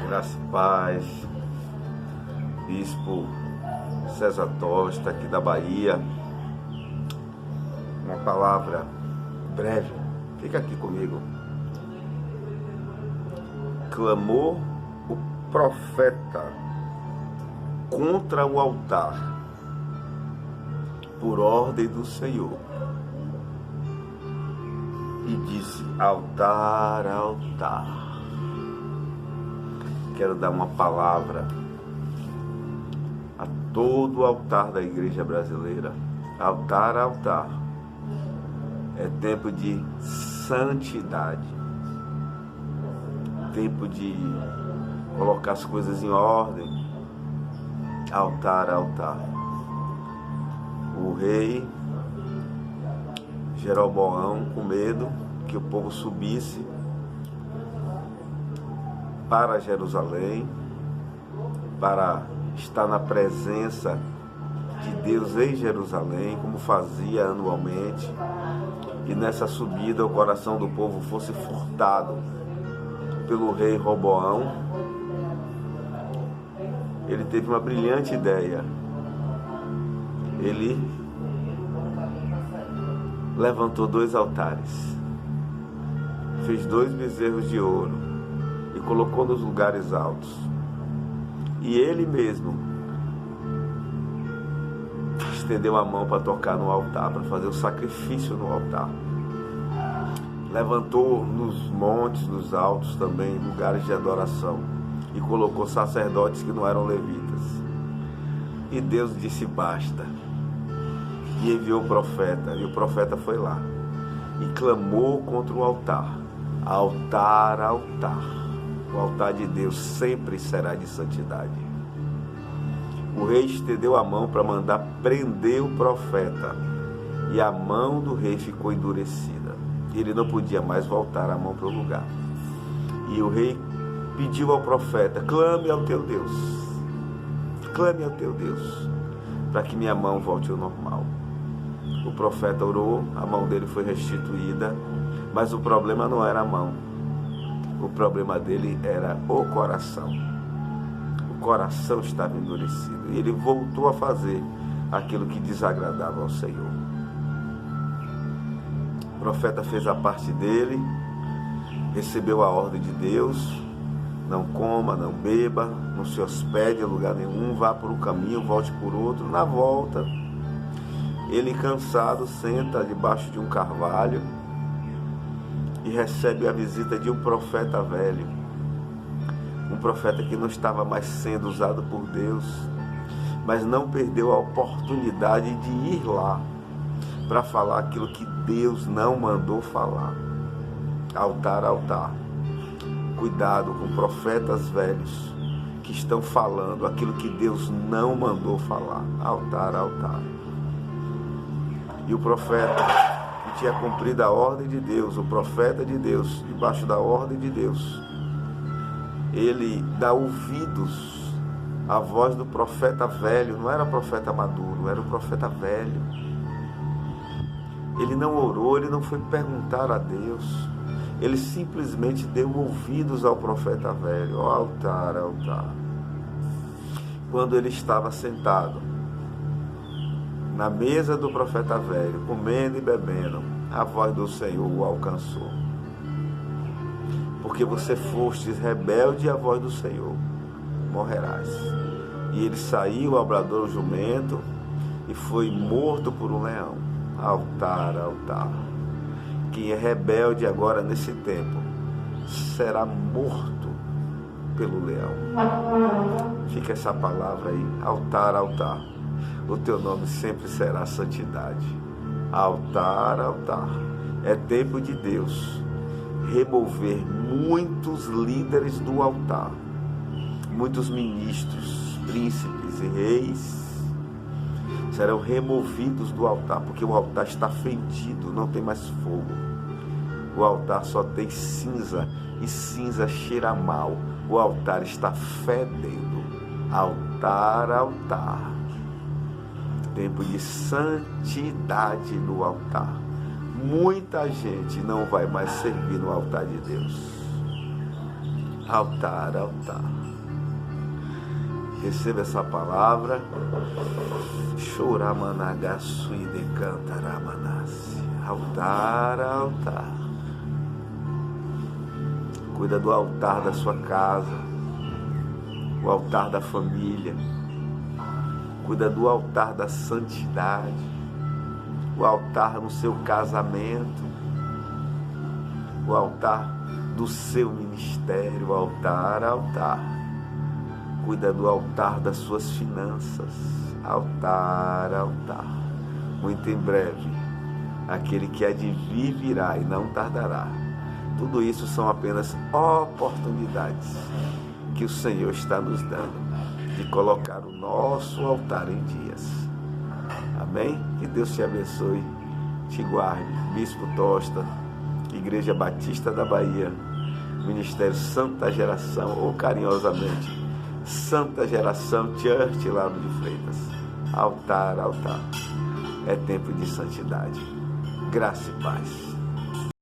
Graça e paz, Bispo César Tosta, aqui da Bahia. Uma palavra breve, fica aqui comigo. Clamou o profeta contra o altar, por ordem do Senhor, e disse: altar, altar. Quero dar uma palavra a todo o altar da igreja brasileira. Altar, altar. É tempo de santidade. Tempo de colocar as coisas em ordem. Altar, altar. O rei Jeroboão, com medo que o povo subisse para Jerusalém, para estar na presença de Deus em Jerusalém, como fazia anualmente, e nessa subida o coração do povo fosse furtado pelo rei Roboão. Ele teve uma brilhante ideia. Ele levantou 2 altares, fez 2 bezerros de ouro e colocou nos lugares altos. E ele mesmo estendeu a mão para tocar no altar, para fazer o sacrifício no altar. Levantou nos montes, nos altos também, lugares de adoração, e colocou sacerdotes que não eram levitas. E Deus disse: basta. E enviou o profeta, e o profeta foi lá e clamou contra o altar. Altar, altar. O altar de Deus sempre será de santidade. O rei estendeu a mão para mandar prender o profeta, e a mão do rei ficou endurecida. Ele não podia mais voltar a mão para o lugar. E o rei pediu ao profeta: clame ao teu Deus, clame ao teu Deus, para que minha mão volte ao normal. O profeta orou, a mão dele foi restituída, mas o problema não era a mão. O problema dele era o coração. O coração estava endurecido. E ele voltou a fazer aquilo que desagradava ao Senhor. O profeta fez a parte dele, recebeu a ordem de Deus: não coma, não beba, não se hospede em lugar nenhum, vá por um caminho, volte por outro. Na volta, ele, cansado, senta debaixo de um carvalho e recebe a visita de um profeta velho, um profeta que não estava mais sendo usado por Deus, mas não perdeu a oportunidade de ir lá para falar aquilo que Deus não mandou falar. Altar, altar. Cuidado com profetas velhos que estão falando aquilo que Deus não mandou falar. Altar, altar. E o profeta que tinha cumprido a ordem de Deus, o profeta de Deus, debaixo da ordem de Deus, ele dá ouvidos à voz do profeta velho. Não era profeta maduro, era o profeta velho. Ele não orou, ele não foi perguntar a Deus, ele simplesmente deu ouvidos ao profeta velho. Ó, altar, altar. Quando ele estava sentado na mesa do profeta velho, comendo e bebendo, a voz do Senhor o alcançou. Porque você fostes rebelde à voz do Senhor, morrerás. E ele saiu, obrador o jumento, e foi morto por um leão. Altar, altar. Quem é rebelde agora nesse tempo será morto pelo leão. Fica essa palavra aí. Altar, altar. O teu nome sempre será santidade. Altar, altar. É tempo de Deus remover muitos líderes do altar, muitos ministros, príncipes e reis serão removidos do altar, porque o altar está fendido, não tem mais fogo. O altar só tem cinza, e cinza cheira mal. O altar está fedendo. Altar, altar. Tempo de santidade no altar. Muita gente não vai mais servir no altar de Deus. altar, altar. Receba essa palavra. Choramanagaçui de cantaramanassi. Altar, altar. Cuida do altar da sua casa, o altar da família. Cuida do altar da santidade, o altar no seu casamento, o altar do seu ministério, altar, altar. Cuida do altar das suas finanças, altar, altar. Muito em breve, aquele que há de vir virá e não tardará. Tudo isso são apenas oportunidades que o Senhor está nos dando de colocar o nosso altar em dias. Amém? Que Deus te abençoe, te guarde. Bispo Tosta, Igreja Batista da Bahia, Ministério Santa Geração, ou carinhosamente, Santa Geração Church Lauro de Freitas. Altar, altar. É tempo de santidade. Graça e paz.